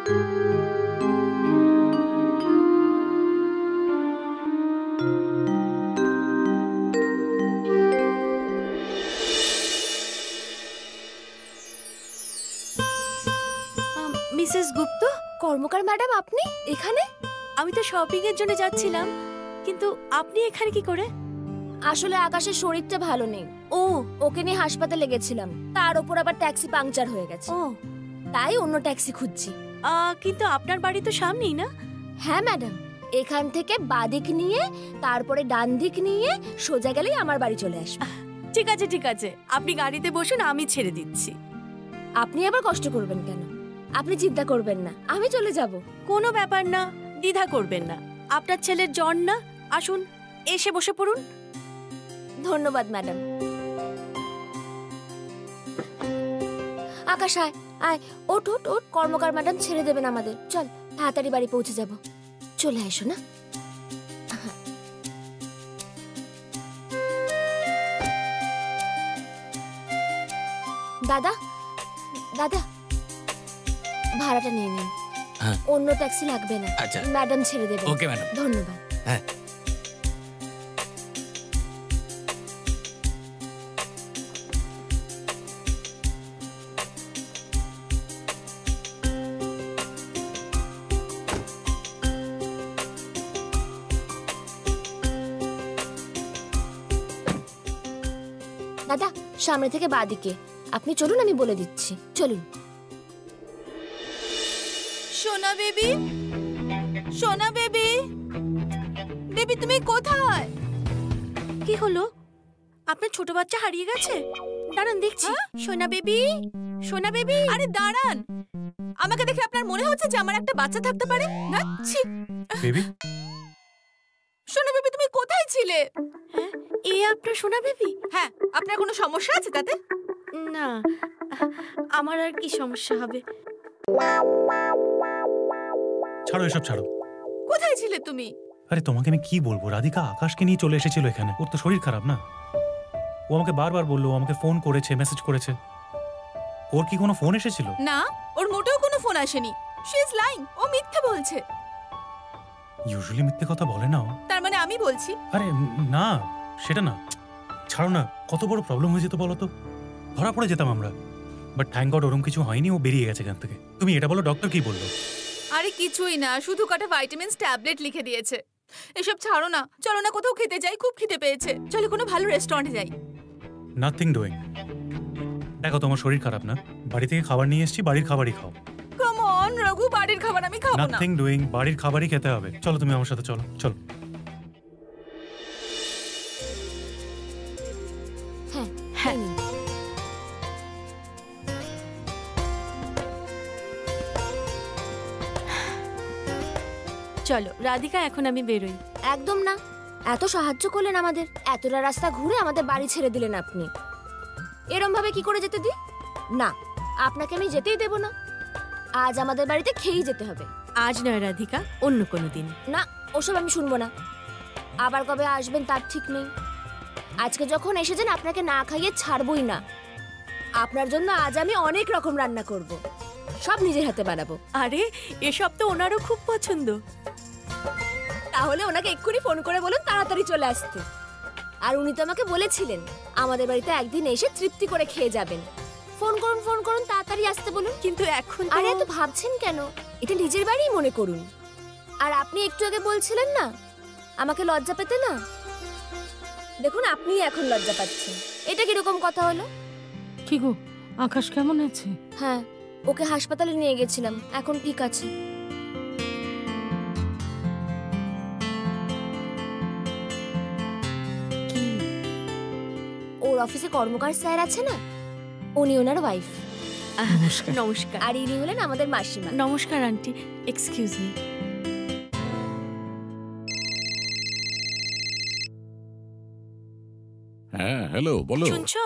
Mrs গুপ্ত, কর্মকার madam আপনি এখানে? আমি তো শপিং এর জন্য যাচ্ছিলাম, কিন্তু আপনি এখানে কি করে? আসলে আকাশের শরীরটা ভালো নেই। ও, ওকে নিয়ে হাসপাতালে গেছিলাম। তার উপর আবার ট্যাক্সি পাংচার হয়ে গেছে। ও, তাই অন্য ট্যাক্সি খুঁজছি। কিন্তু আপনার বাড়ি তো সামনেই না? হ্যাঁ ম্যাডাম, এখান থেকে বাদিক নিয়ে তারপরে ডান দিক নিয়ে সোজা গেলেই আমার বাড়ি চলে আসবে। ঠিক আছে ঠিক আছে, আপনি গাড়িতে বসুন, আমি ছেড়ে দিচ্ছি। আপনি আবার কষ্ট করবেন কেন? আপনি চিন্তা করবেন না, আমি চলে যাব। কোনো ব্যাপার না, দ্বিধা করবেন না। আপনার ছেলের জন না, আসুন এসে বসে পড়ুন। ধন্যবাদ ম্যাডাম। আকাশ আয় আয়, ওঠ ওঠ ওঠ, কর্মকার ম্যাডাম ছেড়ে দেবেন আমাদের। চল তাড়াতাড়ি বাড়ি পৌঁছে যাব। চলে এসো না। দাদা দাদা, ভাড়াটা নিয়ে নিন। অন্য ট্যাক্সি লাগবে না। আচ্ছা ম্যাডাম ছেড়ে দেবেন। ওকে ম্যাডাম, ধন্যবাদ। হ্যাঁ, দাদা সামনে থেকে বাঁদিকে। আপনি চলুন, আমি বলে দিচ্ছি। চলুন। সোনা বেবি, সোনা বেবি, বেবি তুমি কোথায়? কি হলো? আপনার ছোট বাচ্চা হারিয়ে গেছে? দাঁড়ান দেখছি। সোনা বেবি, সোনা বেবি। আরে দাঁড়ান, আমাকে দেখে আপনার মনে হচ্ছে যে আমার একটা বাচ্চা থাকতে পারে? না ছি। বেবি, সোনা বেবি তুমি কোথায় ছিলে? হ্যাঁ, এই আপনার সোনা বেবি? হ্যাঁ, আপনার কোনো সমস্যা আছে তাতে? না, আমার আর কি সমস্যা হবে? ছাড়ো এসব ছাড়ো। কোথায় ছিলে তুমি? আরে তোমাকে আমি কি বলবো, রাধিকা আকাশকে নিয়ে চলে এসেছিল এখানে। ওর তো শরীর খারাপ না। ও আমাকে বারবার বললো, আমাকে ফোন করেছে, মেসেজ করেছে। ওর কি কোনো ফোন এসেছিল? না, ওর মোটেও কোনো ফোন আসেনি। শি ইজ লাইং, ও মিথ্যে বলছে। ইউজুয়ালি মিথ্যে কথা বলে না ও। তার মানে আমি বলছি? আরে না, সেটা না। ছাড়ো না, কত বড় প্রবলেম হয়ে যেত বলো তো। ধরা পড়ে যেতাম আমরা। বাট থ্যাঙ্ক গড ওরকম কিছু হয়নি, ও বেরিয়ে গেছে এখান থেকে। তুমি এটা বলো ডক্টর কি বললো? আরে কিছুই না, শুধু কটা ভাইটামিনস ট্যাবলেট লিখে দিয়েছে। এসব ছাড়ো না, চলো না কোথাও খেতে যাই, খুব খিদে পেয়েছে। চলো কোনো ভালো রেস্টুরেন্টে যাই। Nothing doing. দেখো তোমার শরীর খারাপ না, বাড়ি থেকে খাবার নিয়ে এসেছি, বাড়ির খাবারই খাও। কাম অন রঘু, বাড়ির খাবার আমি খাবো না। নাথিং ডুইং, বাড়ির খাবারই খেতে হবে। চলো তুমি আমার সাথে চলো। চলো। হ্যাঁ হ্যাঁ, চলো রাধিকা, এখন আমি বেরোই। একদম না, এত সাহায্য করলেন আমাদের, এতটা রাস্তা ঘুরে আমাদের বাড়ি ছেড়ে দিলেন আপনি। এরম ভাবে কি করে যেতে দিই? না, আপনাকে আমি যেতেই দেব না। আজ আমাদের বাড়িতে খেয়েই যেতে হবে। আজ নয় রাধিকা, অন্য কোনো দিন। না, ওসব আমি শুনবো না। আবার কবে আসবেন তার ঠিক নেই। আজকে যখন এসেছেন আপনাকে না খাইয়ে ছাড়বই না। আপনার জন্য আজ আমি অনেক রকম রান্না করব, সব নিজের হাতে বানাবো। আরে এসব তো ওনারও খুব পছন্দ। তাহলে ওনাকে এক্ষুনি ফোন করে বলুন তাড়াতাড়ি চলে আসতে। আর উনি তো আমাকে বলেছিলেন আমাদের বাড়িতে একদিন এসে তৃপ্তি করে খেয়ে যাবেন। ফোন করুন ফোন করুন, তাড়াতাড়ি আসতে বলুন। কিন্তু এখন আরে এত ভাবছেন কেন? এটা নিজের বাড়িই মনে করুন। আর আপনি একটু আগে বলছিলেন না আমাকে লজ্জা পেতে না, দেখুন আপনিই এখন লজ্জা পাচ্ছেন। এটা কিরকম কথা হলো? কি গো, আকাশ কেমন আছে? হ্যাঁ, ওকে হাসপাতালে নিয়ে গেছিলাম, এখন ঠিক আছে। ওর অফিসে কর্মকার স্যার আছে না, উনি ওনার ওয়াইফ। নমস্কার। আর ইনি হলেন আমাদের মাসিমা। নমস্কার আন্টি, এক্সকিউজ মি। হ্যাঁ হ্যালো, বলো। শুনছো,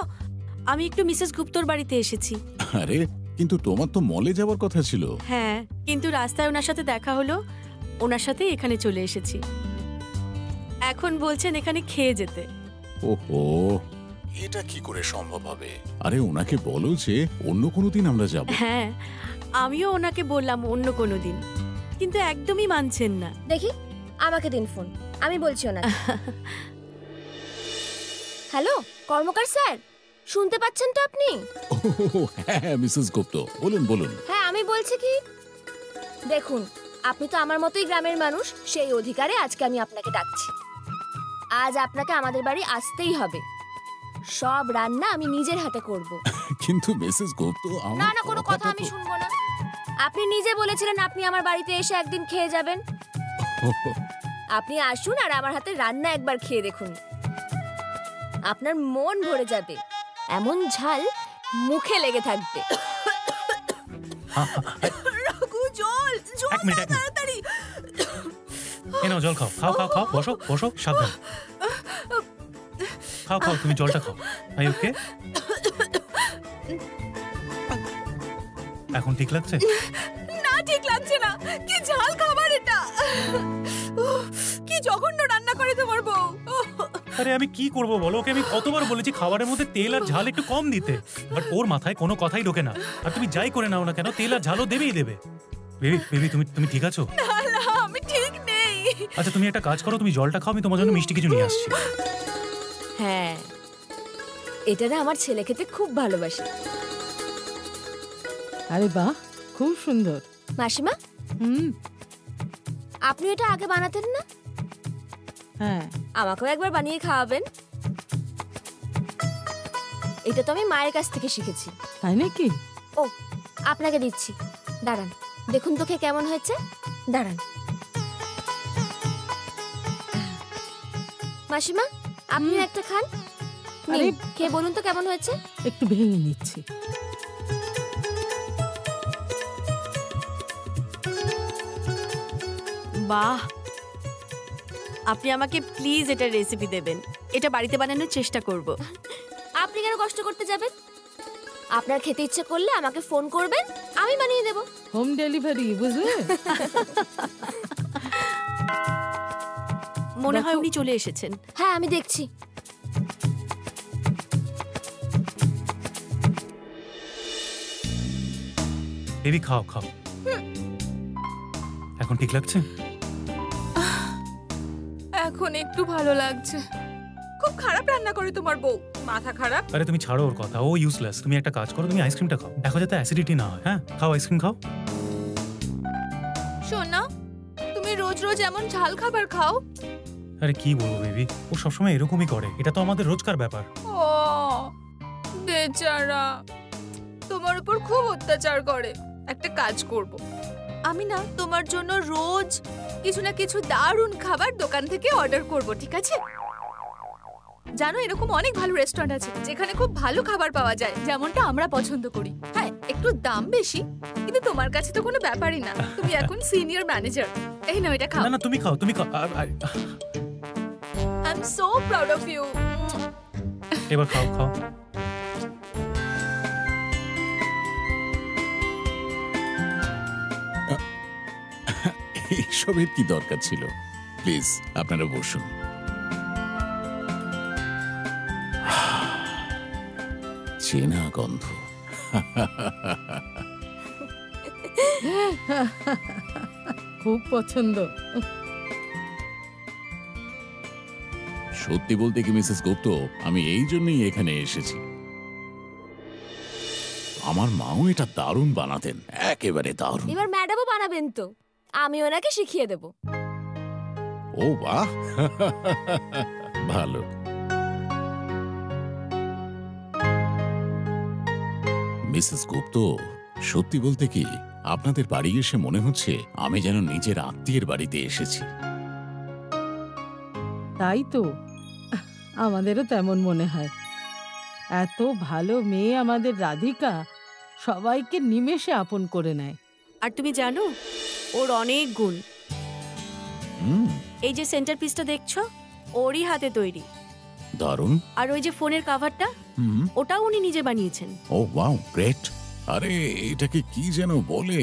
আমি একটু মিসেস গুপ্তর বাড়িতে এসেছি। আরে কিন্তু তোমার তো মলে যাওয়ার কথা ছিল। হ্যাঁ, কিন্তু রাস্তায় ওনার সাথে দেখা হলো, ওনার সাথে এখানে চলে এসেছি। এখন বলছেন এখানে খেয়ে যেতে। ওহো, এটা কি করে সম্ভব হবে? আরে ওনাকে বলো যে অন্য কোনো দিন আমরা যাব। হ্যাঁ, আমিও ওনাকে বললাম অন্য কোনো দিন, কিন্তু একদমই মানছেন না। দেখি আমাকে দিন ফোন, আমি বলছি ওনাকে। হ্যালো কর্মকার স্যার, শুনতে পাচ্ছেন তো আপনি? ও হ্যাঁ মিসেস গুপ্ত, বলুন বলুন। হ্যাঁ আমি বলছি কি, দেখুন আপনি তো আমার মতোই গ্রামের মানুষ, সেই অধিকারে আজকে আমি আপনাকে ডাকছি। আজ আপনাকে আমাদের বাড়ি আসতেই হবে, সব রান্না আমি নিজের হাতে করব। কিন্তু মিসেস গুপ্ত, আমার না না, কোনো কথা কথাটা আমি তো- শুনবো না। আপনি নিজে বলেছিলেন আপনি আমার বাড়িতে এসে একদিন খেয়ে যাবেন। আপনি আসুন আর আমার হাতে রান্না একবার খেয়ে দেখুন, আপনার মন ভরে যাবে, এমন ঝাল মুখে লেগে থাকবে। রঘু, জল এক মিনিট, এক মিনিট। তাড়াতাড়ি। এ নাও জল খাও, খাও খাও খাও, বসো বসো, সাবধান। খাও খাও, তুমি জলটা খাও। আই ওকে? এখন ঠিক লাগছে? না, ঠিক লাগছে না। কি ঝাল খাবার এটা! কি জঘন্য রান্না করে তোমার বউ! আরে আমি কি করব বলো, ওকে আমি কতবার বলেছি খাবারের মধ্যে তেল আর ঝাল একটু কম দিতে, বাট ওর মাথায় কোনো কথাই ঢোকে না। আর তুমি যাই করে নাও না কেন, তেল আর ঝালও দেবেই দেবে। বেবি বেবি, তুমি ঠিক আছো? না না, আমি ঠিক নেই। আচ্ছা তুমি একটা কাজ করো, তুমি জলটা খাও, আমি তোমার জন্য মিষ্টি কিছু নিয়ে আসছি। হ্যাঁ, এটা না আমার ছেলে খেতে খুব ভালোবাসে। আরে বাহ, খুব সুন্দর। মাসিমা, হুম। আপনি এটা আগে বানাতেন না? হ্যাঁ, আমাকেও একবার বানিয়ে খাওয়াবেন। এটা তো আমি মায়ের কাছ থেকে শিখেছি। তাই নাকি? ও, আপনাকে দিচ্ছি, দাঁড়ান, দেখুন তো খেয়ে কেমন হয়েছে। দাঁড়ান মাসিমা, আপনি একটা খান। আরে, নিন, খেয়ে বলুন তো কেমন হয়েছে। একটু ভেঙে নিচ্ছি। বাহ, আপনি আমাকে প্লিজ এটা রেসিপি দেবেন, এটা বাড়িতে বানানোর চেষ্টা করব। আপনি কেন কষ্ট করতে যাবেন? আপনার খেতে ইচ্ছে করলে আমাকে ফোন করবেন, আমি বানিয়ে দেব। হোম ডেলিভারি, বুঝলে? মনে হয় দেখো। উনি চলে এসেছেন। হ্যাঁ আমি দেখছি। বেবি খাও খাও। এখন ঠিক লাগছে? এখন একটু ভালো লাগছে। খুব খারাপ রান্না করে তোমার বউ, মাথা খারাপ। আরে তুমি ছাড়ো ওর কথা, ও ইউজলেস। তুমি একটা কাজ করো, তুমি আইসক্রিমটা খাও, দেখো যাতে অ্যাসিডিটি না হয়। হ্যাঁ খাও, আইসক্রিম খাও। শোনা, তুমি রোজ রোজ এমন ঝাল খাবার খাও? আরে কি বলবো বেবি, ও সবসময় এরকমই করে, এটা তো আমাদের রোজকার ব্যাপার। ও বেচারা, তোমার উপর খুব অত্যাচার করে। একটা কাজ করব, আমি না তোমার জন্য রোজ কিছু না কিছু দারুণ খাবার দোকান থেকে অর্ডার করব, ঠিক আছে? জানো, এরকম অনেক ভালো রেস্টুরেন্ট আছে যেখানে খুব ভালো খাবার পাওয়া যায়, যেমনটা আমরা পছন্দ করি। হ্যাঁ, একটু দাম বেশি, কিন্তু তোমার কাছে তো কোনো ব্যাপারই না। তুমি এখন সিনিয়র ম্যানেজার। এই নাও, এটা খাও। না না, তুমি খাও, তুমি খাও। I am so proud of you. এবার খাও খাও। এইসবের কি দরকার ছিল? প্লিজ আপনারা বসুন। চেনা গন্ধ। খুব পছন্দ। সত্যি বলতে কি মিসেস গুপ্ত, আমি এই জন্যই এখানে এসেছি। আমার মাও এটা দারুণ বানাতেন, একেবারে দারুণ। এবার ম্যাডামও বানাবেন তো, আমি ওনাকে শিখিয়ে দেব। ও বাহ, ভালো। মিসেস গুপ্ত, সত্যি বলতে কি, আপনাদের বাড়ি এসে মনে হচ্ছে আমি যেন নিজের আত্মীয়ের বাড়িতে এসেছি। তাই তো, আমাদেরও তেমন মনে হয়। এত ভালো মেয়ে আমাদের রাধিকা, সবাইকে নিমেষে আপন করে নেয়। আর তুমি জানো, ওর অনেক গুণ। হুম, এই যে সেন্টার পিসটা দেখছো, ওরই হাতে তৈরি। দারুণ। আর ওই যে ফোনের কাভারটা, হুম, ওটাও উনি নিজে বানিয়েছেন। ও ওয়াও, গ্রেট। আরে এটাকে কি যেন বলে,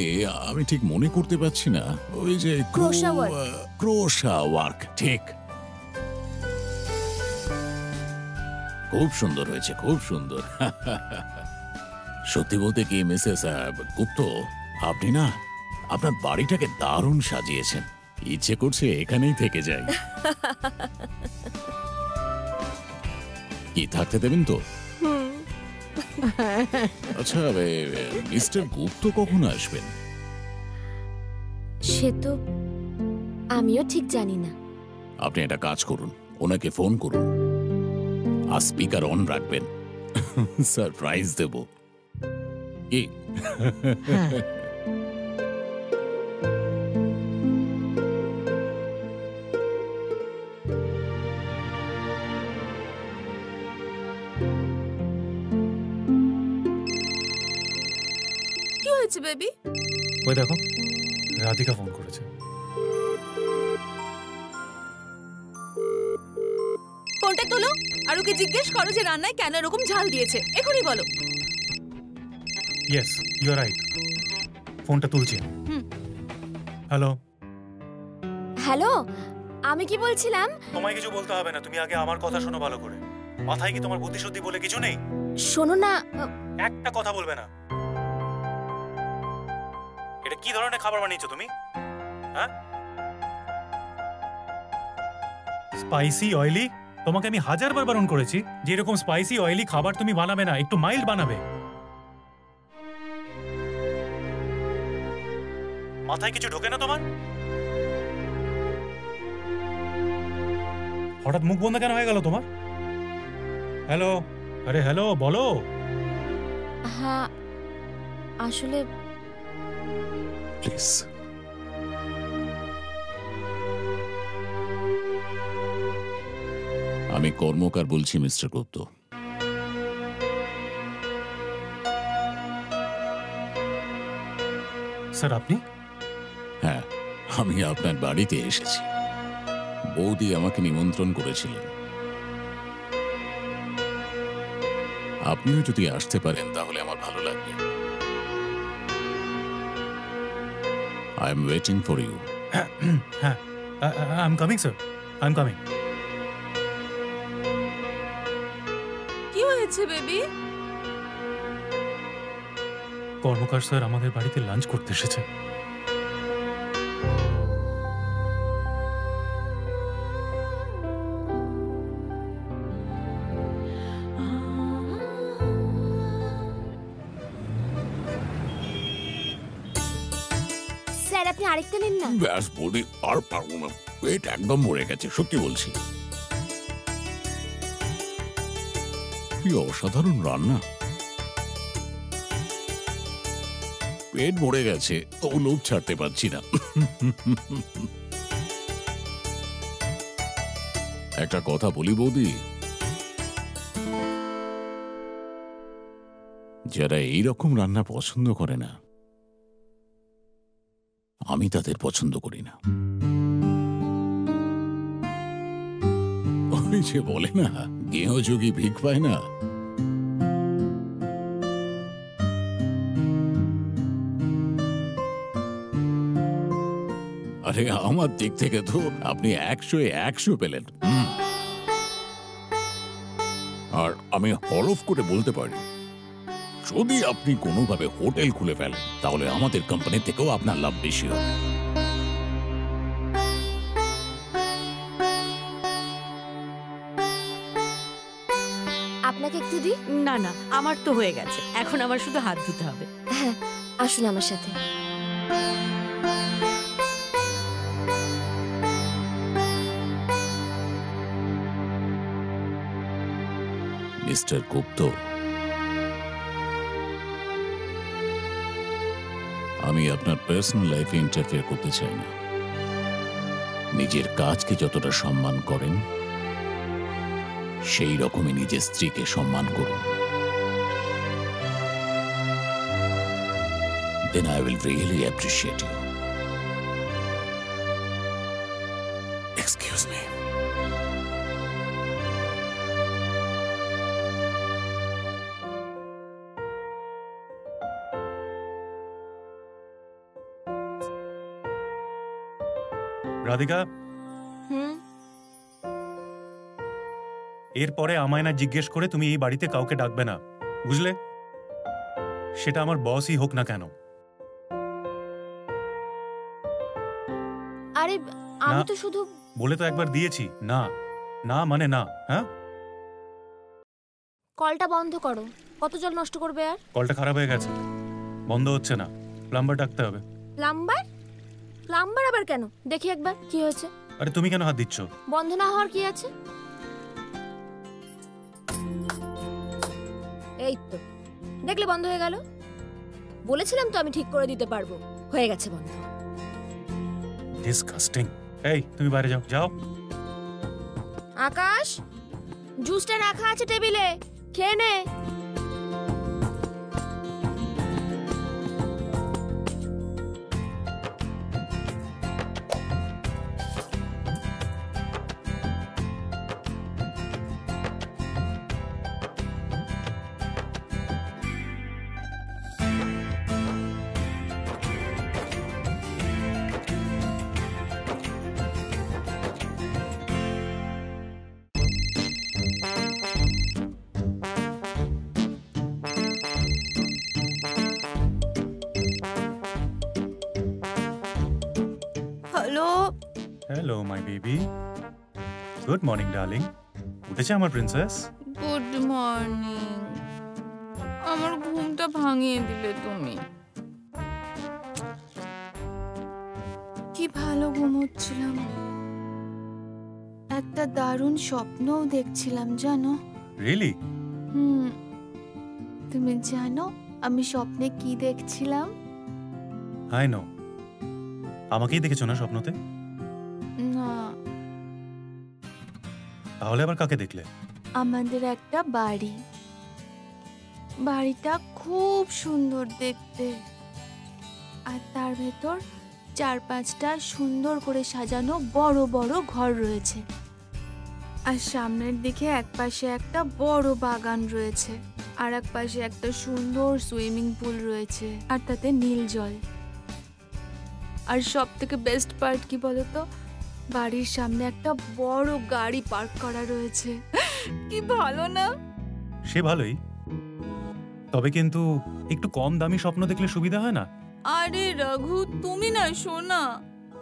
আমি ঠিক মনে করতে পারছি না। ওই যে ক্রোশা ওয়ার্ক। ক্রোশা ওয়ার্ক, ঠিক। খুব সুন্দর হয়েছে, খুব সুন্দর। সত্যি বলতে কি মিসেস গুপ্ত, আপনি না আপনার বাড়িটাকে দারুণ সাজিয়েছেন, ইচ্ছে করছে এখানেই থেকে যাই। কি থাকতে দেবেন তো? আচ্ছা, মিস্টার গুপ্ত কখন আসবেন? সে তো আমিও ঠিক জানি না। আপনি একটা কাজ করুন, ওনাকে ফোন করুন আর স্পিকার অন রাখবেন, সারপ্রাইজ দেব। কি? হ্যাঁ, কি হয়েছে বেবি? ওই দেখো, রাধিকা ফোন করেছে। ফোনটা তোলো আর ওকে জিজ্ঞেস করো যে রান্নায় কেন এরকম ঝাল দিয়েছে, এখনই বলো। Yes, you are right. ফোনটা তুলছি। হুম। হ্যালো। হ্যালো, আমি কি বলছিলাম, তোমায় কিছু বলতে হবে না, তুমি আগে আমার কথা শোনো ভালো করে। মাথায় কি তোমার বুদ্ধি শুদ্ধি বলে কিছু নেই? শোনো না, একটা কথা বলবে না। এটা কি ধরনের খাবার বানিয়েছো তুমি? হ্যাঁ, স্পাইসি অয়েলি? তোমাকে আমি 1000 বার বারণ করেছি যে এরকম স্পাইসি অয়েলি খাবার তুমি বানাবে না, একটু মাইল্ড বানাবে। মাথায় কিছু ঢোকে না তোমার? হঠাৎ মুখ বন্ধ কেন হয়ে গেল তোমার? হ্যালো, আরে হ্যালো, বলো। হ্যাঁ আসলে প্লিজ। আমি কর্মকার বলছি, মিস্টার গুপ্ত। স্যার আপনি? হ্যাঁ, আমি আপনার বাড়িতে এসেছি। বৌদি আমাকে নিমন্ত্রণ করেছিলেন। আপনিও যদি আসতে পারেন তাহলে আমার ভালো লাগবে। I am waiting for you. হ্যাঁ, I am coming sir, I am coming. কি হয়েছে বেবি? কর্মকার স্যার আমাদের বাড়িতে লাঞ্চ করতে এসেছে। স্যার আপনি আরেকটা নিন না। ব্যাস বৌদি, আর পারবো না, পেট একদম ভরে গেছে, সত্যি বলছি। কি অসাধারণ রান্না! পেট ভরে গেছে, তো লোভ ছাড়তে পারছি না। একটা কথা বলি বৌদি, যারা এইরকম রান্না পছন্দ করে না, আমি তাদের পছন্দ করি না। ওই যে বলে না, গৃহযোগী ভিক পায় না। আরে আমার দিক থেকে তো আপনি 100-100 পেলেন। আর আমি হলফ করে বলতে পারি, যদি আপনি কোনোভাবে হোটেল খুলে ফেলেন তাহলে আমাদের কোম্পানি থেকেও আপনার লাভ বেশি হবে। আপনাকে একটু দিই? না না, আমার তো হয়ে গেছে, এখন আমার শুধু হাত ধুতে হবে। হ্যাঁ আসুন আমার সাথে। মিস্টার গুপ্ত, আমি আপনার পার্সোনাল লাইফে ইন্টারফেয়ার করতে চাই না। নিজের কাজকে যতটা সম্মান করেন সেই রকমই নিজের স্ত্রীকে সম্মান করুন। Then I will really appreciate you. Excuse me. Radhika, হুম, এরপরে আমায় না জিজ্ঞেস করে তুমি এই বাড়িতে কাউকে ডাকবে না, বুঝলে? সেটা আমার বসই হোক না কেন। আরে আমি না। তো শুধু বলে তো একবার দিয়েছি না, না মানে না। হ্যাঁ, কলটা বন্ধ করো। কত জল নষ্ট করবে আর? কলটা খারাপ হয়ে গেছে, বন্ধ হচ্ছে না, প্লাম্বার ডাকতে হবে। প্লাম্বার? প্লাম্বার আবার কেন? দেখি একবার কি হয়েছে। আরে তুমি কেন হাত দিচ্ছ? বন্ধ না হওয়ার কি আছে? এই তো দেখলে বন্ধ হয়ে গেল। বলেছিলাম তো আমি ঠিক করে দিতে পারবো। হয়ে গেছে বন্ধ। ডিসকাস্টিং। এই তুমি বাইরে যাও, যাও। আকাশ, জুসটা রাখা আছে টেবিলে, খেয়ে নে। Hello, hello my baby, good morning darling. উঠেছে আমার প্রিন্সেস? Good morning. আমার ঘুমটা ভাঙিয়ে দিলে তুমি। কি ভালো ঘুমোচ্ছিলাম, একটা দারুণ স্বপ্নও দেখছিলাম জানো। রিয়েলি? তুমি জানো আমি স্বপ্নে কি দেখছিলাম? I know. আমাকেই দেখেছো না স্বপ্নতে? না, তাহলে আবার কাকে দেখলে? আমাদের একটা বাড়ি, বাড়িটা খুব সুন্দর দেখতে, আর তার ভেতর 4-5টা সুন্দর করে সাজানো বড় বড় ঘর রয়েছে, আর সামনের দিকে এক পাশে একটা বড় বাগান রয়েছে, আর এক পাশে একটা সুন্দর সুইমিং পুল রয়েছে, আর তাতে নীল জল। আর সব থেকে বেস্ট পার্ট কি বলতো, বাড়ির সামনে একটা বড় গাড়ি পার্ক করা রয়েছে। কি ভালো না? সে ভালোই, তবে কিন্তু একটু কম দামি স্বপ্ন দেখলে সুবিধা হয় না? আরে রঘু, তুমি না শোনা,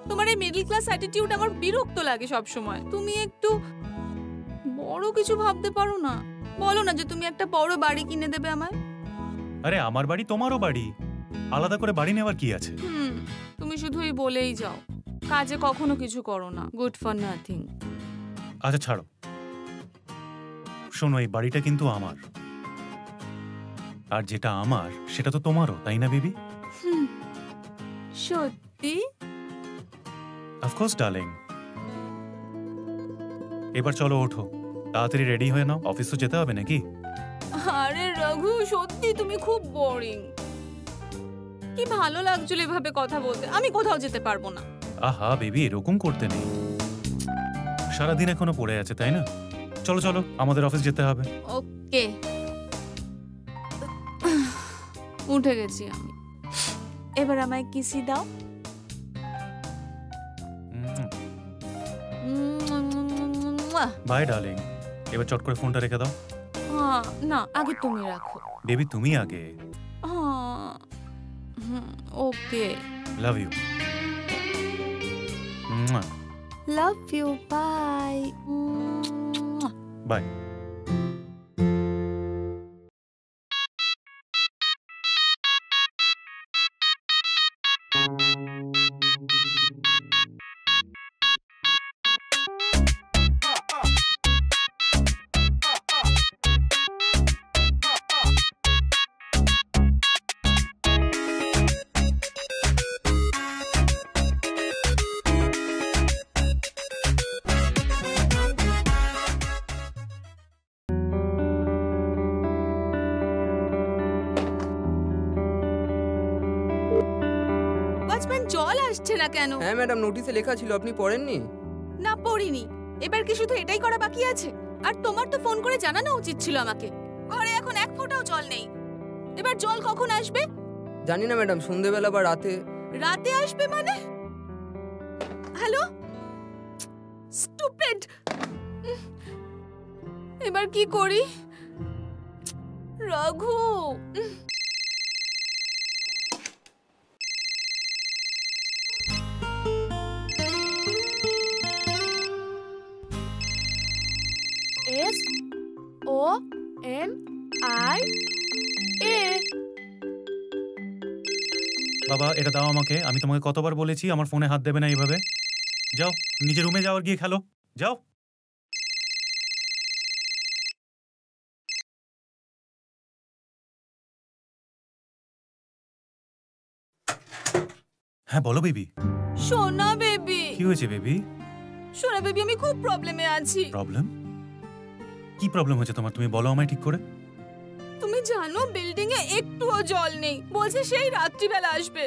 তোমার এই মিডল ক্লাস অ্যাটিটিউড আমার বিরক্ত লাগে সব সময়। তুমি একটু বড় কিছু ভাবতে পারো না? বলো না যে তুমি একটা বড় বাড়ি কিনে দেবে আমায়। আরে আমার বাড়ি তোমারও বাড়ি, আলাদা করে বাড়ি নেওয়ার কি আছে? তুমি শুধুই বলেই যাও, কাজে কখনো কিছু করো না। Good for nothing. আচ্ছা ছাড়ো, শোনো এই বাড়িটা কিন্তু আমার, আর যেটা আমার সেটা তো তোমারও, তাই না বেবি? সত্যি? Of course darling. এবার চলো ওঠো, তাড়াতাড়ি রেডি হয়ে নাও, অফিস তো যেতে হবে নাকি? আরে রঘু, সত্যি তুমি খুব বোরিং। কি ভালো লাগছিল এভাবে কথা বলতে। আমি কোথাও যেতে পারবো না। আহা বেবি, এরকম করতে নেই, সারাদিন এখনো পড়ে আছে তাই না? চলো চলো, আমাদের অফিস যেতে হবে। ওকে, উঠে গেছি আমি। এবার আমায় কিসি দাও। Bye darling. এবার চট করে ফোনটা রেখে দাও। হ্যাঁ, না আগে তুমি রাখো। বেবি তুমি আগে। হ্যাঁ, okay. Love you. Love you, bye. Bye. Watchman, জল আসছে না কেন? হ্যাঁ ম্যাডাম, নোটিশে লেখা ছিল, আপনি পড়েননি? না, পড়িনি। এবার কি শুধু এটাই করা বাকি আছে? আর তোমার তো ফোন করে জানানো উচিত ছিল আমাকে। ঘরে এখন এক ফোঁটাও জল নেই। এবার জল কখন আসবে? জানি না ম্যাডাম, সন্ধ্যেবেলা বা রাতে। রাতে আসবে মানে? Hello, stupid. এবার কি করি রঘু? SONIA। বাবা এটা দাও আমাকে, আমি তোমাকে কতবার বলেছি আমার ফোনে হাত দেবে না এইভাবে। যাও নিজের রুমে যাও আর গিয়ে খেলো, যাও। হ্যাঁ বলো বেবি। সোনা বেবি, কি হয়েছে বেবি? সোনা বেবি, আমি খুব প্রবলেমে আছি। প্রবলেম? কি প্রবলেম হচ্ছে তোমার, তুমি বলো আমায় ঠিক করে। তুমি জানো বিল্ডিং এ একটুও জল নেই, বলছে সেই রাত্রিবেলা আসবে।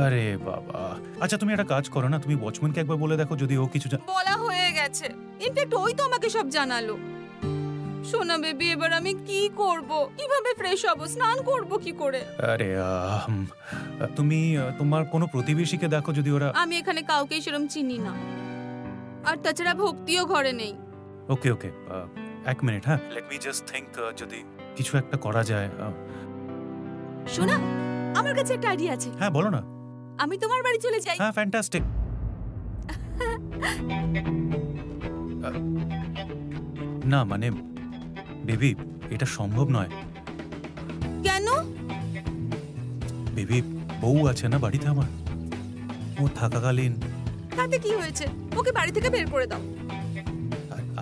আরে বাবা, আচ্ছা তুমি একটা কাজ করো না, তুমি ওয়াচম্যানকে একবার বলে দেখো যদি ও কিছু বলা হয়ে গেছে, ইনফ্যাক্ট ওই তো আমাকে সব জানালো। সোনা বেবি, এবার আমি কি করব? কিভাবে ফ্রেশ হব? স্নান করব কি করে? আরে তুমি তোমার কোনো প্রতিবেশীকে দেখো যদি ওরা। আমি এখানে কাউকে সেরকম চিনি না, আর তাছাড়া ভক্তিও ঘরে নেই। ওকে ওকে, এক মিনিট, হ্যাঁ লেট মি জাস্ট থিংক যদি কিছু একটা করা যায়। সোনা, আমার কাছে একটা আইডিয়া আছে। হ্যাঁ বলো না। আমি তোমার বাড়ি চলে যাই। হ্যাঁ ফ্যান্টাস্টিক। না মানে বেবি এটা সম্ভব নয়। কেন? বেবি বউ আছে না বাড়িতে আমার, ও থাকাকালীন। তাতে কি হয়েছে? ওকে বাড়ি থেকে বের করে দাও।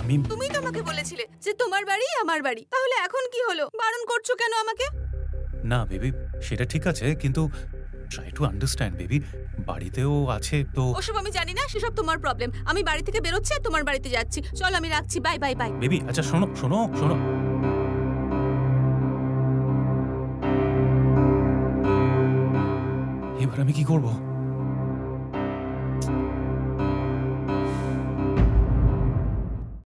আমি তুমি তো আমাকে বলেছিলে যে তোমার বাড়ি আমার বাড়ি, তাহলে এখন কি হলো? বারণ করছো কেন আমাকে? না বেবি সেটা ঠিক আছে, কিন্তু ট্রাই টু আন্ডারস্ট্যান্ড বেবি, বাড়িতেও আছে তো। ওসব আমি জানি না, সেসব তোমার প্রবলেম। আমি বাড়ি থেকে বেরোচ্ছি আর তোমার বাড়িতে যাচ্ছি। চল আমি রাখছি, বাই বাই বাই। বেবি আচ্ছা শোনো শোনো শোনো, এবার আমি কি করবো?